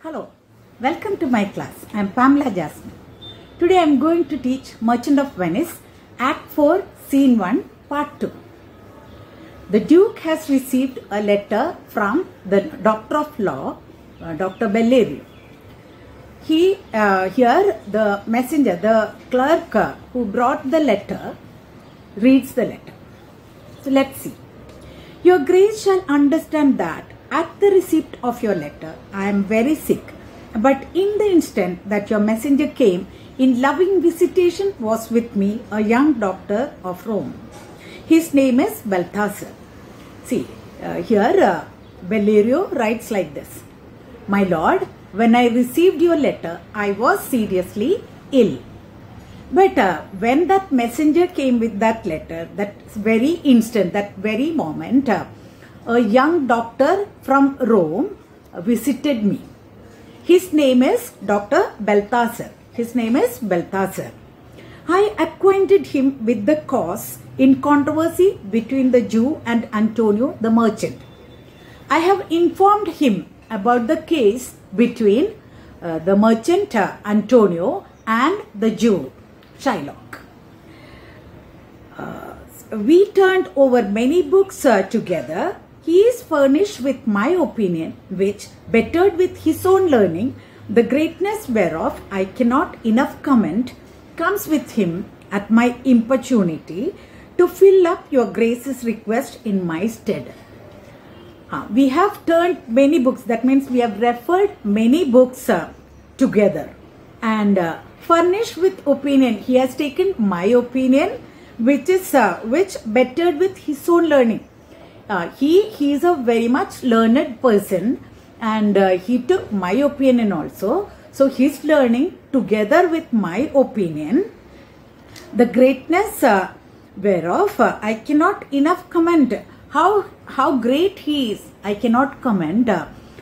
Hello, welcome to my class. I am Pamela Jasmine. Today I am going to teach Merchant of Venice, Act 4, Scene 1, Part 2. The Duke has received a letter from the Doctor of Law, Dr. Bellerio. Here the messenger, the clerk who brought the letter, reads the letter. So let's see. Your Grace shall understand that at the receipt of your letter, I am very sick, but in the instant that your messenger came, in loving visitation was with me a young doctor of Rome. His name is Balthasar. See, here Bellerio writes like this. My lord, when I received your letter, I was seriously ill. But when that messenger came with that letter, that very instant, that very moment, a young doctor from Rome visited me. His name is Dr. Balthasar. His name is Balthasar. I acquainted him with the cause in controversy between the Jew and Antonio the merchant. I have informed him about the case between the merchant Antonio and the Jew Shylock. We turned over many books together. He is furnished with my opinion, which, bettered with his own learning, the greatness whereof I cannot enough comment, comes with him at my importunity to fill up your Grace's request in my stead. We have turned many books, that means we have referred many books together, and furnished with opinion, he has taken my opinion, which bettered with his own learning. He is a very much learned person, and he took my opinion also. So his learning together with my opinion, the greatness whereof I cannot enough comment. How great he is, I cannot comment.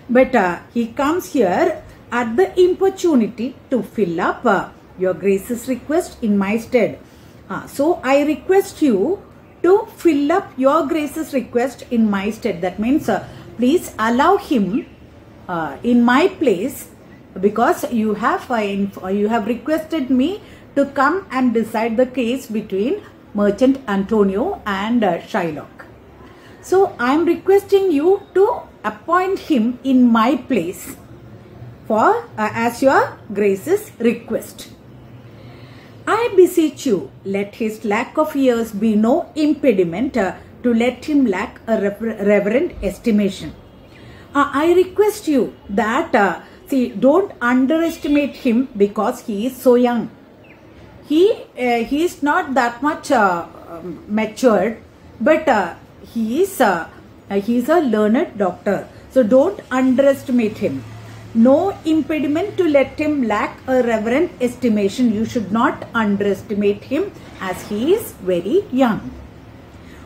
But he comes here at the importunity to fill up your Grace's request in my stead. So I request you to fill up your Grace's request in my stead. That means please allow him in my place, because you have requested me to come and decide the case between merchant Antonio and Shylock. So I am requesting you to appoint him in my place for as your Grace's request. I beseech you, let his lack of years be no impediment to let him lack a reverent estimation. I request you that, don't underestimate him because he is so young. He is not that much matured, but he is a learned doctor. So don't underestimate him. No impediment to let him lack a reverent estimation. You should not underestimate him, as he is very young.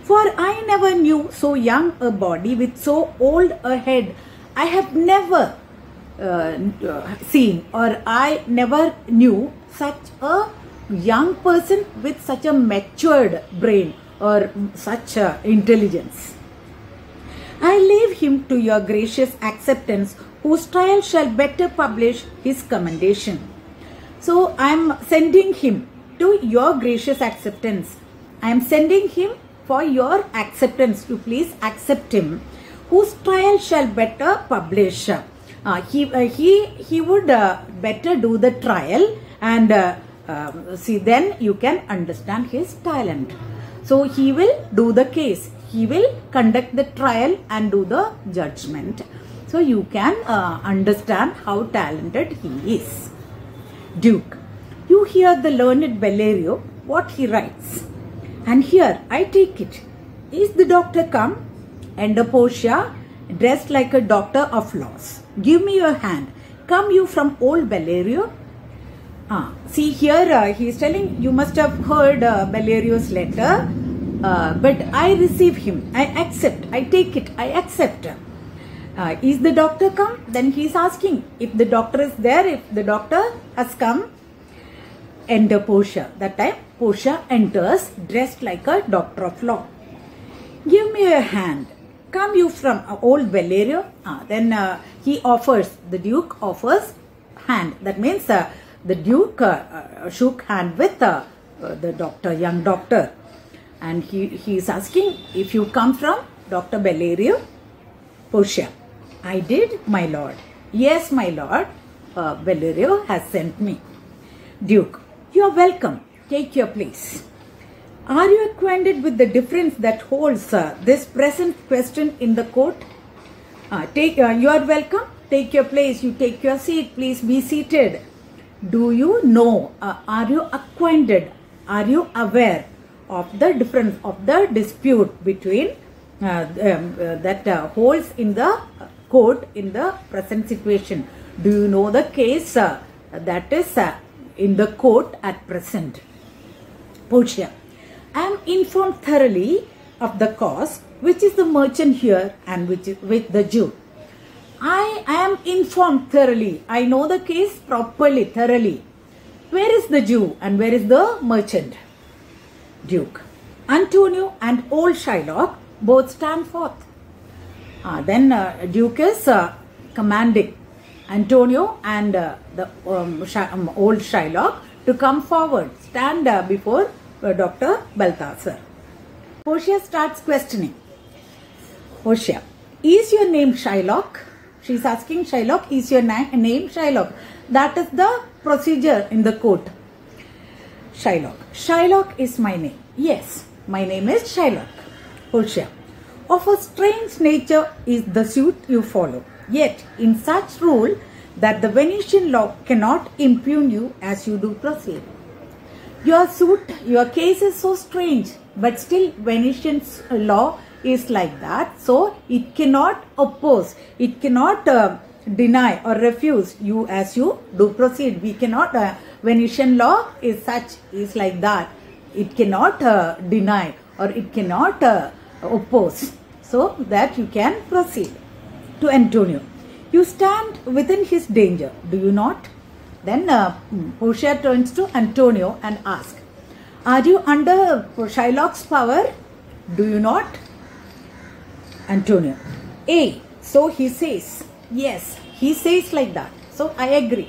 For I never knew so young a body with so old a head. I have never seen, or I never knew such a young person with such a matured brain or such intelligence. I leave him to your gracious acceptance, whose trial shall better publish his commendation. So I am sending him to your gracious acceptance. I am sending him for your acceptance, to please accept him, whose trial shall better publish. He would better do the trial, and then you can understand his talent. So he will do the case. He will conduct the trial and do the judgment. So you can understand how talented he is. Duke, you hear the learned Bellerio, what he writes. And here I take it. Is the doctor come? Enter Portia, dressed like a doctor of laws. Give me your hand. Come you from old Bellerio? See here he is telling, you must have heard Bellerio's letter. But I receive him. I accept. I take it. I accept. Is the doctor come? Then he is asking if the doctor is there, if the doctor has come. Enter Portia. That time Portia enters dressed like a doctor of law. Give me your hand. come you from old Valerio? Then the Duke offers hand. That means the Duke shook hand with the young doctor. And he is asking if you come from Dr. Valerio. Portia, I did, my lord. Yes, my lord. Valerio has sent me. Duke, you are welcome. Take your place. Are you acquainted with the difference that holds this present question in the court? You are welcome. Take your place. You take your seat. Please be seated. Do you know? Are you acquainted? Are you aware of the difference of the dispute between that holds in the court in the present situation? Do you know the case that is in the court at present? Portia, I am informed thoroughly of the cause, which is the merchant here and which is with the Jew. I am informed thoroughly. I know the case properly, thoroughly. Where is the Jew and where is the merchant? Duke, Antonio and old Shylock both stand forth. Then Duke is commanding Antonio and the old Shylock to come forward, stand before Dr. Balthasar. Portia starts questioning. Portia, is your name Shylock? She is asking Shylock, is your name Shylock? That is the procedure in the court. Shylock, Shylock is my name. Yes, my name is Shylock. Portia, of a strange nature is the suit you follow. Yet, in such rule that the Venetian law cannot impugn you as you do proceed. Your case is so strange, but still Venetian law is like that. So, it cannot oppose, it cannot deny or refuse you as you do proceed. We cannot, Venetian law is like that. It cannot deny or it cannot oppose. So, that you can proceed. To Antonio, you stand within his danger, do you not? Then Portia turns to Antonio and asks, are you under Shylock's power? Do you not? Antonio, so he says. Yes, he says like that. So I agree.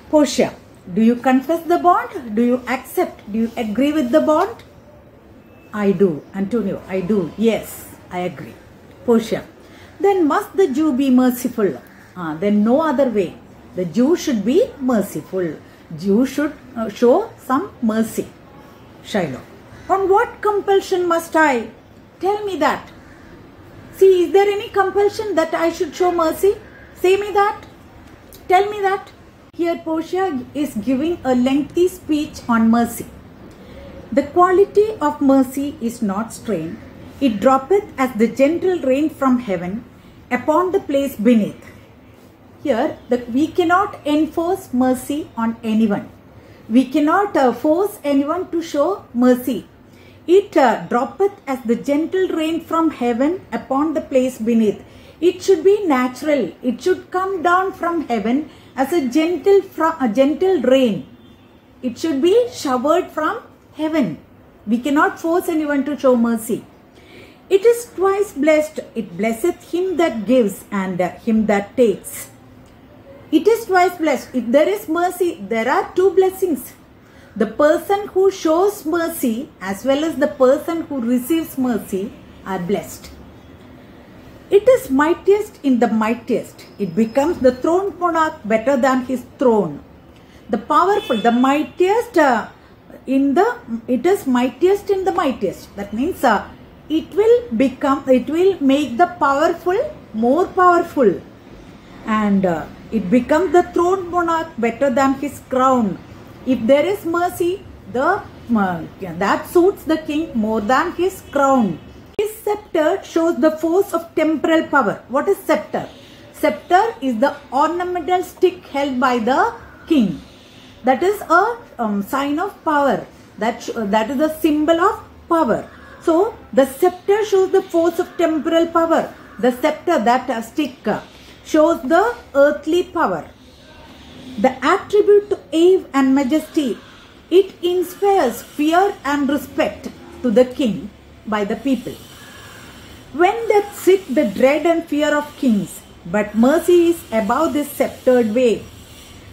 Portia, do you confess the bond? Do you accept? Do you agree with the bond? I do. Antonio, I do. Yes, I agree. Portia, then must the Jew be merciful? Then no other way. The Jew should be merciful. Jew should show some mercy. Shylock, on what compulsion must I? Tell me that. See, is there any compulsion that I should show mercy? Say me that. Tell me that. Here Portia is giving a lengthy speech on mercy. The quality of mercy is not strained. It droppeth as the gentle rain from heaven upon the place beneath. Here, we cannot enforce mercy on anyone. We cannot force anyone to show mercy. It droppeth as the gentle rain from heaven upon the place beneath. It should be natural. It should come down from heaven as a gentle rain. It should be showered from heaven. We cannot force anyone to show mercy. It is twice blessed. It blesseth him that gives and him that takes. It is twice blessed. If there is mercy, there are two blessings. The person who shows mercy as well as the person who receives mercy are blessed. It is mightiest in the mightiest. It becomes the throned monarch better than his throne. The powerful, the mightiest it is mightiest in the mightiest. That means it will make the powerful more powerful. And it becomes the throned monarch better than his crown. If there is mercy, that suits the king more than his crown. His scepter shows the force of temporal power. What is scepter? Scepter is the ornamental stick held by the king. That is a sign of power. That is a symbol of power. So, the scepter shows the force of temporal power. The scepter, that stick, shows the earthly power. The attribute to awe and majesty, it inspires fear and respect to the king by the people. When doth sit the dread and fear of kings, but mercy is above this sceptred way.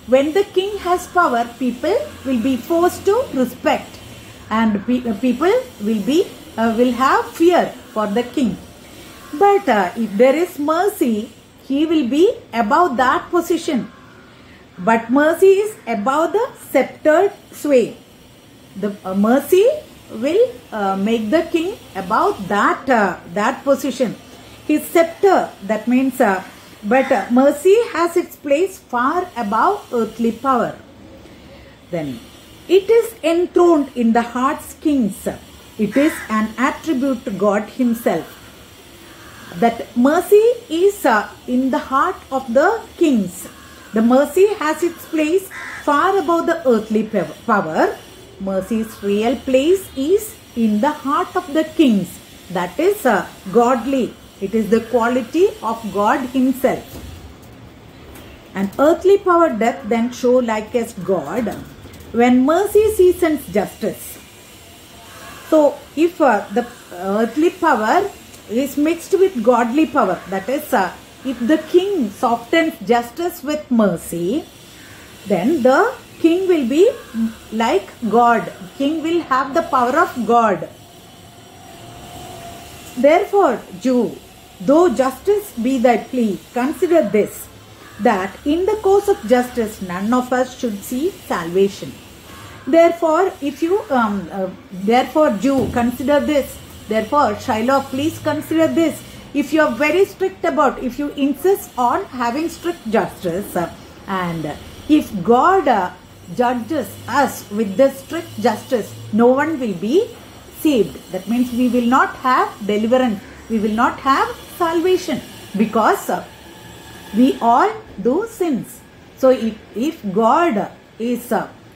When the king has power, people will be forced to respect, and people will have fear for the king. But if there is mercy, he will be above that position. But mercy is above the sceptred sway. The mercy will make the king above that position. His scepter, that means, but mercy has its place far above earthly power. Then, it is enthroned in the heart's kings. It is an attribute to God himself. That mercy is in the heart of the kings. The mercy has its place far above the earthly power. Mercy's real place is in the heart of the kings. That is godly. It is the quality of God himself. And earthly power doth then show likest God when mercy seasons justice. So if the earthly power is mixed with godly power, that is, if the king softens justice with mercy, then the king will be like God. King will have the power of God. Therefore, Jew, though justice be thy plea, consider this, that in the course of justice none of us should see salvation. Therefore, if you, therefore, Jew, consider this. Therefore, Shylock, please consider this. If you are very strict about, if you insist on having strict justice, and if God judges us with the strict justice, no one will be saved. That means we will not have deliverance. We will not have salvation, because we all do sins. So if God is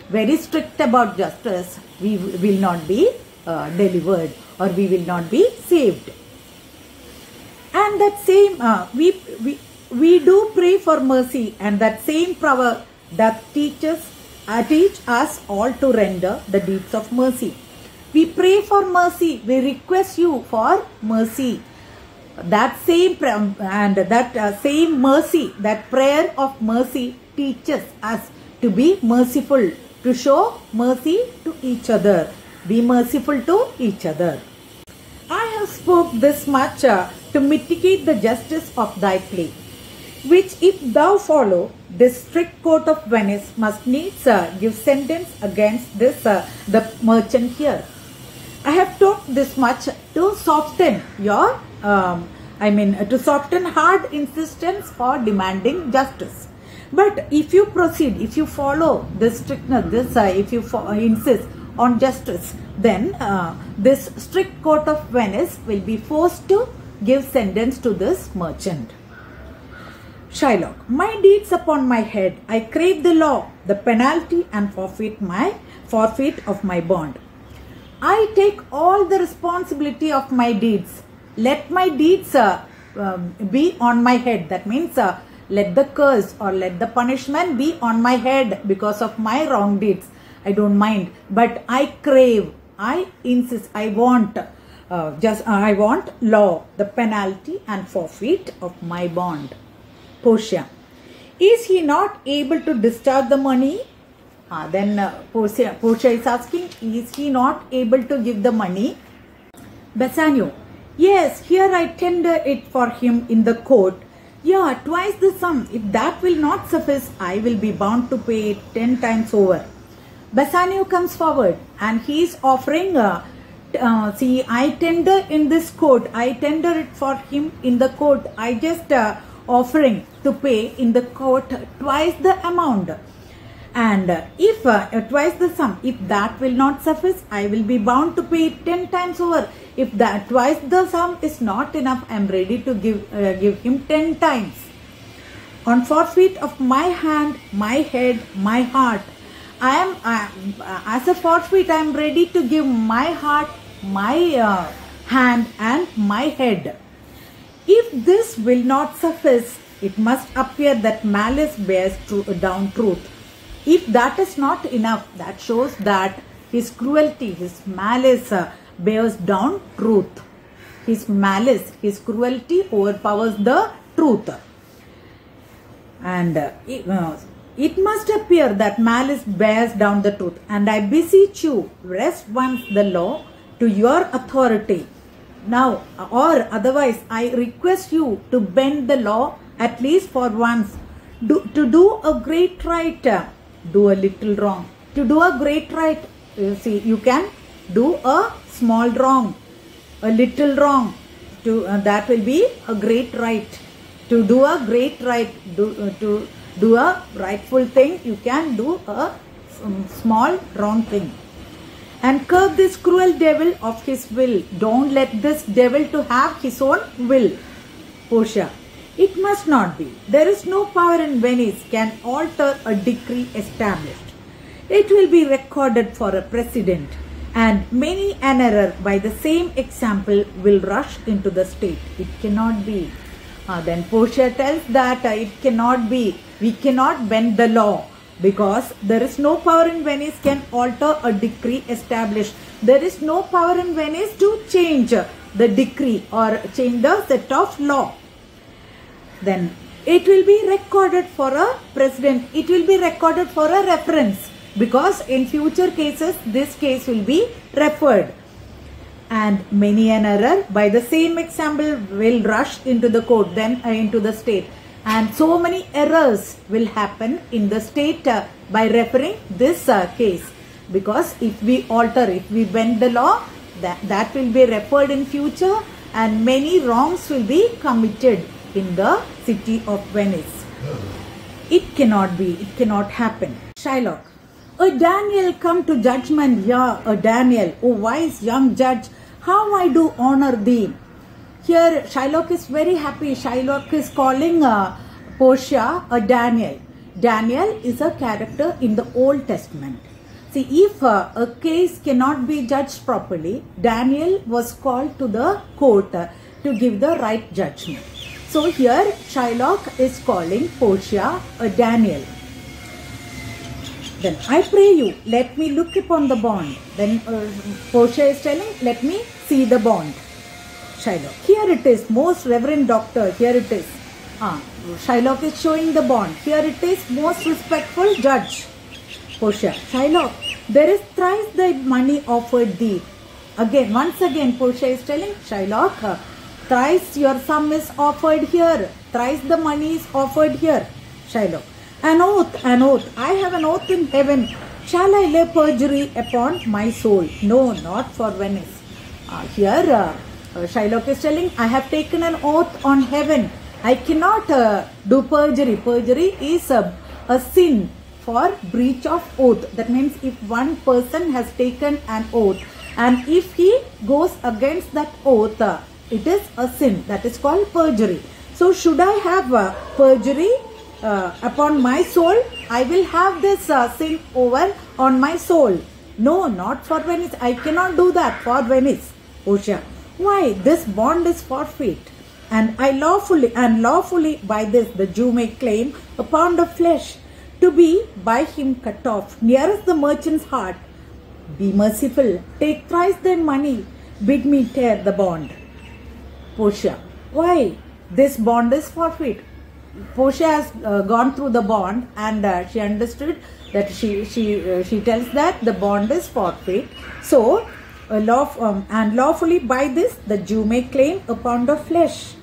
very strict about justice, we will not be delivered, or we will not be saved. And that same, we do pray for mercy, and that same power that teach us all to render the deeds of mercy. We pray for mercy. We request you for mercy. That same same mercy, that prayer of mercy teaches us to be merciful, to show mercy to each other. Be merciful to each other. I have spoke this much to mitigate the justice of thy plea, which if thou follow, this strict court of Venice must needs give sentence against this the merchant here. I have talked this much to soften your, to soften hard insistence for demanding justice. But if you proceed, if you follow this strictness, if you insist on justice, then this strict court of Venice will be forced to give sentence to this merchant. Shylock, my deeds upon my head, I crave the law, the penalty and forfeit of my bond. I take all the responsibility of my deeds. Let my deeds be on my head. That means let the curse or let the punishment be on my head because of my wrong deeds. I don't mind, but I crave, I insist, I want law, the penalty and forfeit of my bond. Portia, is he not able to discharge the money? Then Portia is asking, is he not able to give the money? Bassanio, yes, here I tender it for him in the court. Yeah, twice the sum. If that will not suffice, I will be bound to pay it 10 times over. Bassanio comes forward and he is offering, see, I tender in this court, I tender it for him in the court. I just offering to pay in the court twice the amount. And if twice the sum, if that will not suffice, I will be bound to pay it 10 times over. If that twice the sum is not enough, I am ready to give him 10 times. On forfeit of my hand, my head, my heart, I am as a forfeit, I am ready to give my heart, my hand and my head. If this will not suffice, it must appear that malice bears down truth. If that is not enough, that shows that his cruelty, his malice bears down truth. his malice, his cruelty overpowers the truth. And it must appear that malice bears down the truth. And I beseech you, rest once the law to your authority. Now, or otherwise, I request you to bend the law at least for once. To do a great right, do a little wrong. To do a great right, you see, you can do a small wrong, a little wrong. That will be a great right. To do a great right, to do a rightful thing, you can do a small wrong thing. And curb this cruel devil of his will. Don't let this devil to have his own will. Portia. It must not be. There is no power in Venice can alter a decree established. It will be recorded for a precedent, and many an error by the same example will rush into the state. It cannot be. Then Portia tells that it cannot be. We cannot bend the law because there is no power in Venice can alter a decree established. There is no power in Venice to change the decree or change the set of law. Then it will be recorded for a precedent. It will be recorded for a reference, because in future cases this case will be referred. And many an error by the same example will rush into the court, then into the state. And so many errors will happen in the state by referring this case. Because if we alter, if we bend the law, that will be referred in future, and many wrongs will be committed in the city of Venice. It cannot be, it cannot happen. Shylock. A Daniel come to judgment, yeah, a Daniel, O wise young judge, how I do honor thee. Here Shylock is very happy. Shylock is calling Portia a Daniel. Daniel is a character in the Old Testament. See, if a case cannot be judged properly, Daniel was called to the court to give the right judgment. So here Shylock is calling Portia a Daniel. Then I pray you, let me look upon the bond. Then Portia is telling, let me see the bond. Shylock. Here it is, most reverend doctor, here it is. Shylock is showing the bond. Here it is, most respectful judge. Portia. Shylock, there is thrice the money offered thee. Again, once again, Portia is telling Shylock, thrice your sum is offered here. Thrice the money is offered here. Shylock. An oath, an oath. I have an oath in heaven. Shall I lay perjury upon my soul? No, not for Venice. Here Shylock is telling, I have taken an oath on heaven. I cannot do perjury. Perjury is a sin for breach of oath. That means if one person has taken an oath and if he goes against that oath, it is a sin. That is called perjury. So should I have perjury upon my soul? I will have this sin over on my soul. No, not for Venice. I cannot do that for Venice. Portia. Why? This bond is forfeit. And lawfully by this the Jew may claim a pound of flesh to be by him cut off nearest the merchant's heart. Be merciful. Take thrice thy money. Bid me tear the bond. Portia. Why? This bond is forfeit. Portia has gone through the bond and she understood that she tells that the bond is forfeit. So, and lawfully by this the Jew may claim a pound of flesh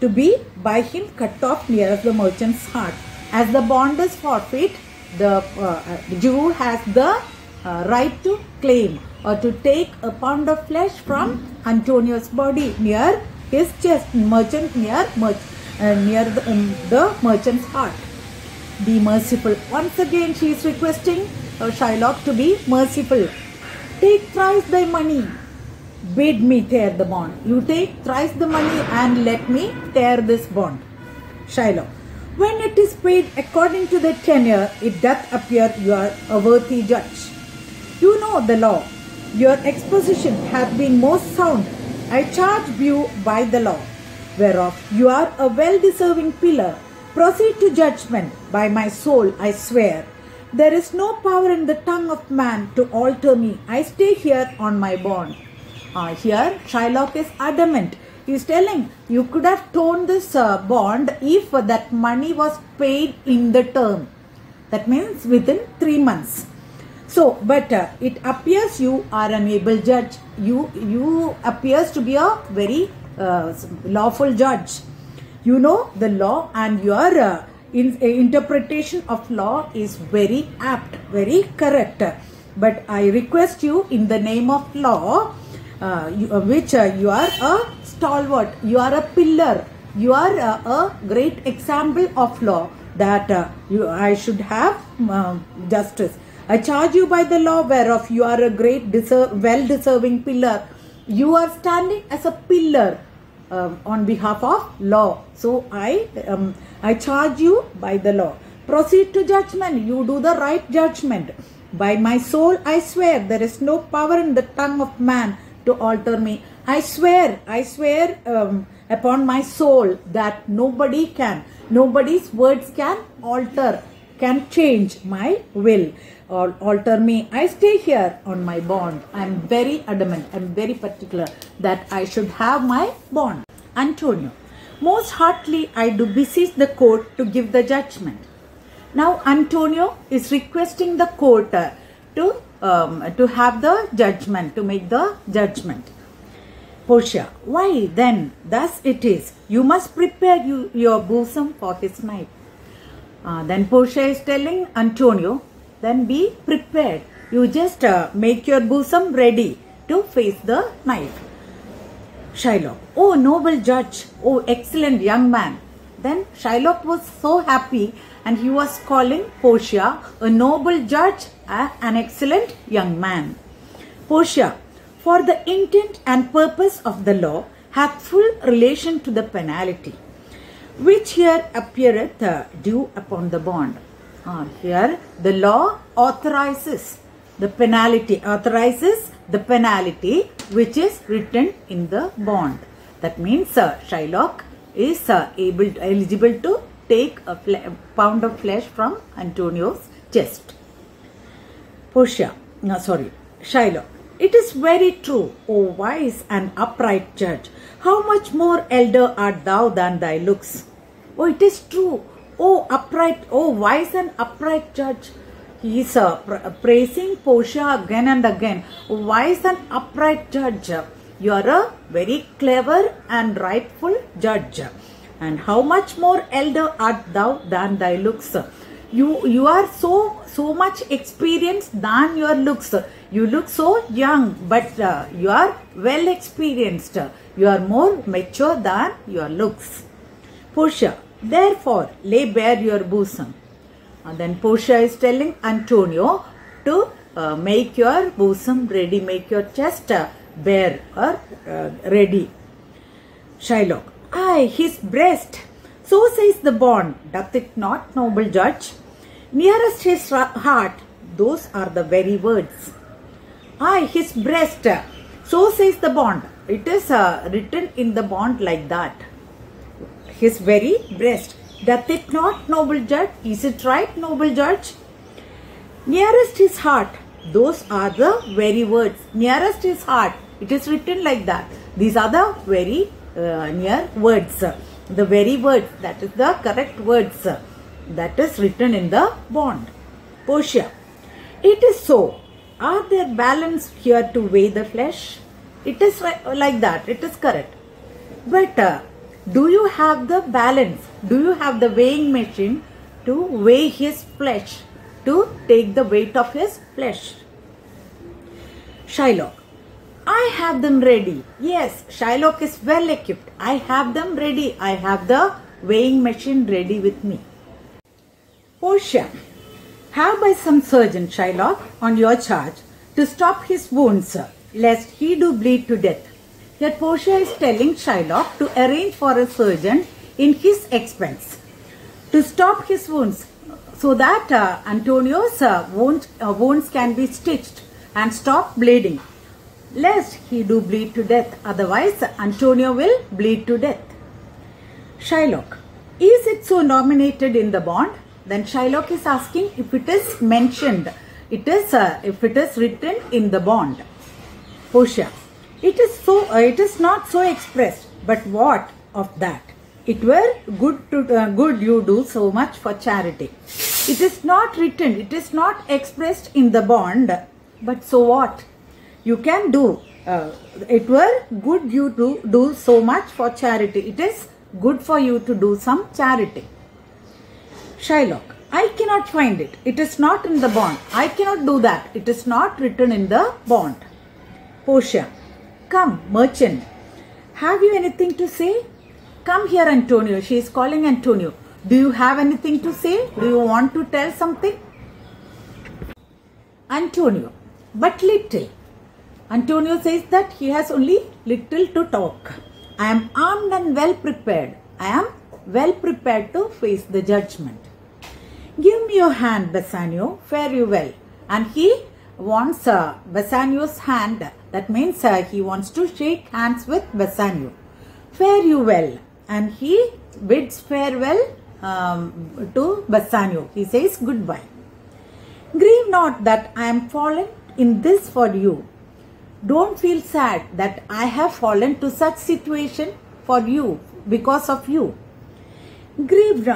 to be by him cut off nearest the merchant's heart. As the bond is forfeit, the Jew has the right to claim or to take a pound of flesh from Antonio's body near his chest, merchant near the merchant's heart. Be merciful. Once again she is requesting Shylock to be merciful. Take thrice thy money. Bid me tear the bond. You take thrice the money and let me tear this bond. Shylock. When it is paid according to the tenure, it doth appear you are a worthy judge. You know the law. Your exposition hath been most sound. I charge you by the law, whereof you are a well-deserving pillar. Proceed to judgment. By my soul I swear. There is no power in the tongue of man to alter me. I stay here on my bond. Here Shylock is adamant. He is telling you could have torn this bond if that money was paid in the term. That means within 3 months. So, but it appears you are an able judge. You appears to be a very lawful judge. You know the law, and your interpretation of law is very apt, very correct. But I request you in the name of law, which you are a stalwart, you are a pillar, you are a great example of law, that I should have justice. I charge you by the law whereof you are a great well-deserving pillar. You are standing as a pillar on behalf of law. So I charge you by the law. Proceed to judgment. You do the right judgment. By my soul I swear, there is no power in the tongue of man to alter me. I swear upon my soul that nobody's words can alter, can change my will or alter me. I stay here on my bond. I am very adamant, I am very particular that I should have my bond. Antonio, most heartily I do beseech the court to give the judgment. Now Antonio is requesting the court to have the judgment, to make the judgment. Portia, why then, thus it is, you must prepare your bosom for his knife. Then Portia is telling Antonio, then be prepared. You just make your bosom ready to face the knife. Shylock, oh noble judge, oh excellent young man. Then Shylock was so happy, and he was calling Portia a noble judge, an excellent young man. Portia, for the intent and purpose of the law hath full relation to the penalty, which here appeareth due upon the bond. Here the law authorizes the penalty, which is written in the bond. That means Shylock is eligible to take a pound of flesh from Antonio's chest. Shylock, it is very true, O wise and upright judge. How much more elder art thou than thy looks? Oh, it is true. Oh, upright, oh, wise and upright judge. He is praising Portia again and again. Oh, wise and upright judge. You are a very clever and rightful judge. And how much more elder art thou than thy looks? You are so much experienced than your looks. You look so young, but you are well experienced. You are more mature than your looks. Portia, therefore lay bare your bosom. And then Portia is telling Antonio to make your bosom ready, make your chest bare or ready. Shylock, aye, his breast. So says the bond, doth it not, noble judge? Nearest his heart, those are the very words. Aye, his breast. So says the bond. It is written in the bond like that. His very breast. Doth it not, noble judge? Is it right, noble judge? Nearest his heart, those are the very words. Nearest his heart. It is written like that. These are the very near words. The very words. That is the correct words. That is written in the bond. Portia, it is so. Are there balance here to weigh the flesh? It is like that. It is correct. But do you have the balance? Do you have the weighing machine to weigh his flesh? To take the weight of his flesh? Shylock, I have them ready. Yes, Shylock is well equipped. I have them ready. I have the weighing machine ready with me. Portia, have by some surgeon, Shylock, on your charge to stop his wounds, lest he do bleed to death. Here Portia is telling Shylock to arrange for a surgeon in his expense to stop his wounds, so that Antonio's wounds can be stitched and stop bleeding, lest he do bleed to death. Otherwise, Antonio will bleed to death. Shylock, is it so nominated in the bond? Then Shylock is asking if it is mentioned, if it is written in the bond. Portia, It is not so expressed, but what of that? It were good you do so much for charity. It is not written, it is not expressed in the bond, but so what? You can do. It were good you do so much for charity. It is good for you to do some charity. Shylock, I cannot find it. It is not in the bond. I cannot do that. It is not written in the bond. Portia, come, merchant. Have you anything to say? Come here, Antonio. She is calling Antonio. Do you have anything to say? Do you want to tell something? Antonio, but little. Antonio says that he has only little to talk. I am armed and well prepared. I am well prepared to face the judgment. Give me your hand, Bassanio. Fare you well. And he wants Bassanio's hand. That means he wants to shake hands with Bassanio. Fare you well. And he bids farewell to Bassanio. He says goodbye. Grieve not that I am fallen in this for you. Don't feel sad that I have fallen to such situation for you, because of you. Grieve,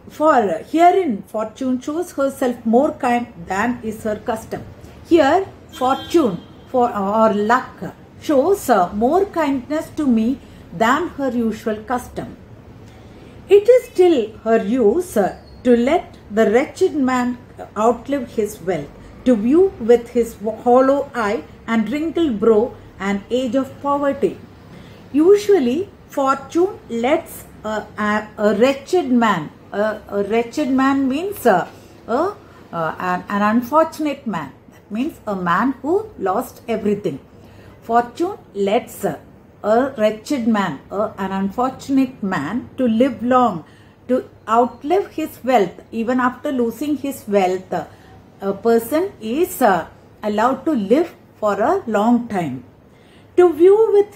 for herein fortune shows herself more kind than is her custom. Here fortune or luck shows more kindness to me than her usual custom. It is still her use to let the wretched man outlive his wealth, to view with his hollow eye and wrinkled brow an age of poverty. Usually fortune lets a wretched man, a wretched man means an unfortunate man. That means a man who lost everything. Fortune lets a wretched man, an unfortunate man, to live long, to outlive his wealth. Even after losing his wealth, a person is allowed to live for a long time. To view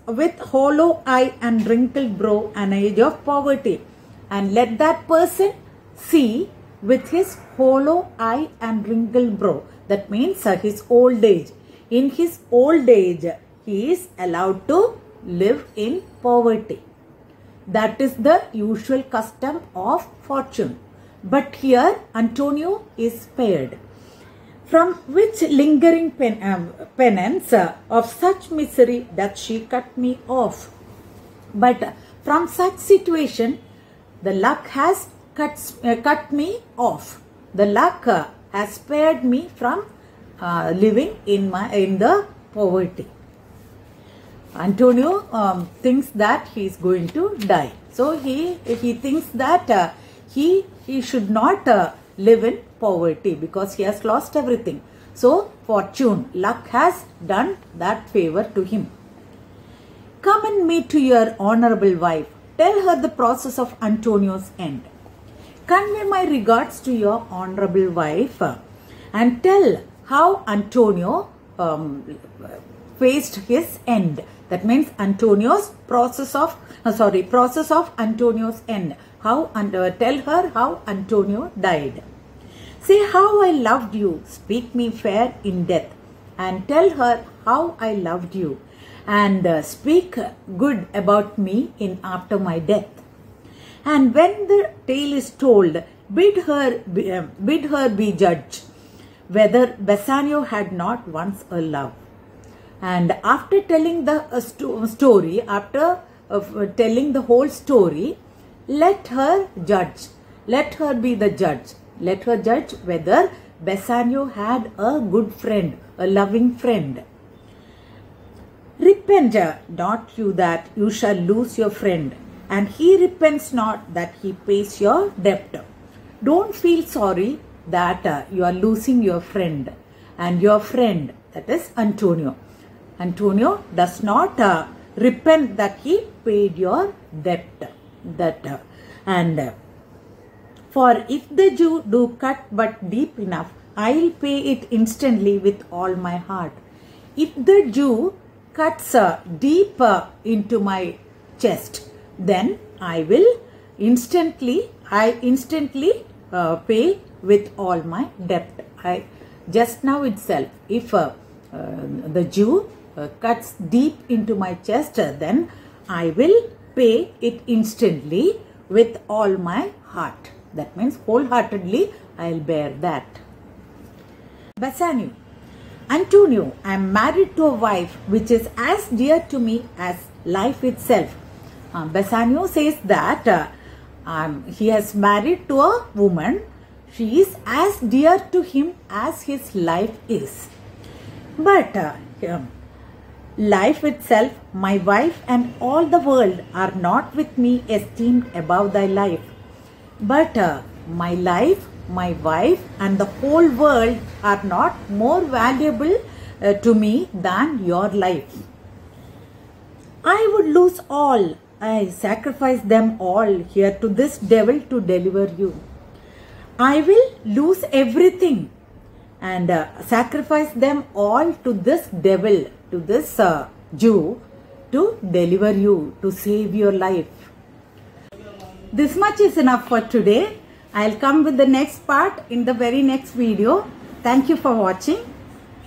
with hollow eye and wrinkled brow an age of poverty, and let that person see with his hollow eye and wrinkled brow. That means his old age. In his old age, he is allowed to live in poverty. That is the usual custom of fortune. But here Antonio is spared. From which lingering penance of such misery doth she cut me off? But from such situation, the luck has cut me off. The luck has spared me from living in the poverty. Antonio thinks that he is going to die. So he thinks that he should not live in poverty because he has lost everything. So fortune, luck has done that favor to him. Come and meet to your honorable wife. Tell her the process of Antonio's end. Convey my regards to your honorable wife and tell how Antonio faced his end. That means Antonio's process of Antonio's end. Tell her how Antonio died. Say how I loved you, speak me fair in death, and tell her how I loved you, and speak good about me in after my death. And when the tale is told, bid her be judge whether Bassanio had not once a love. And after telling the story, after telling the whole story, let her judge. Let her be the judge. Let her judge whether Bassanio had a good friend, a loving friend. Repent not you that you shall lose your friend, and he repents not that he pays your debt. Don't feel sorry that you are losing your friend, and your friend, that is Antonio. Antonio does not repent that he paid your debt. For if the Jew do cut but deep enough, I will pay it instantly with all my heart. If the Jew cuts deep into my chest, then I will instantly pay with all my debt. Just now itself, if the Jew cuts deep into my chest, then I will pay it instantly with all my heart. That means wholeheartedly I'll bear that. Bassanio. Antonio, I am married to a wife which is as dear to me as life itself. Bassanio says that he has married to a woman. She is as dear to him as his life is. But life itself, my wife and all the world are not with me esteemed above thy life. But my life, my wife and the whole world are not more valuable to me than your life. I would lose all. I sacrifice them all here to this devil to deliver you. I will lose everything and sacrifice them all to this devil, to this Jew, to deliver you, to save your life. This much is enough for today. I'll come with the next part in the very next video. Thank you for watching.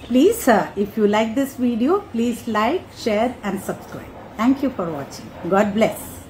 Please, if you like this video, please like, share and subscribe. Thank you for watching. God bless.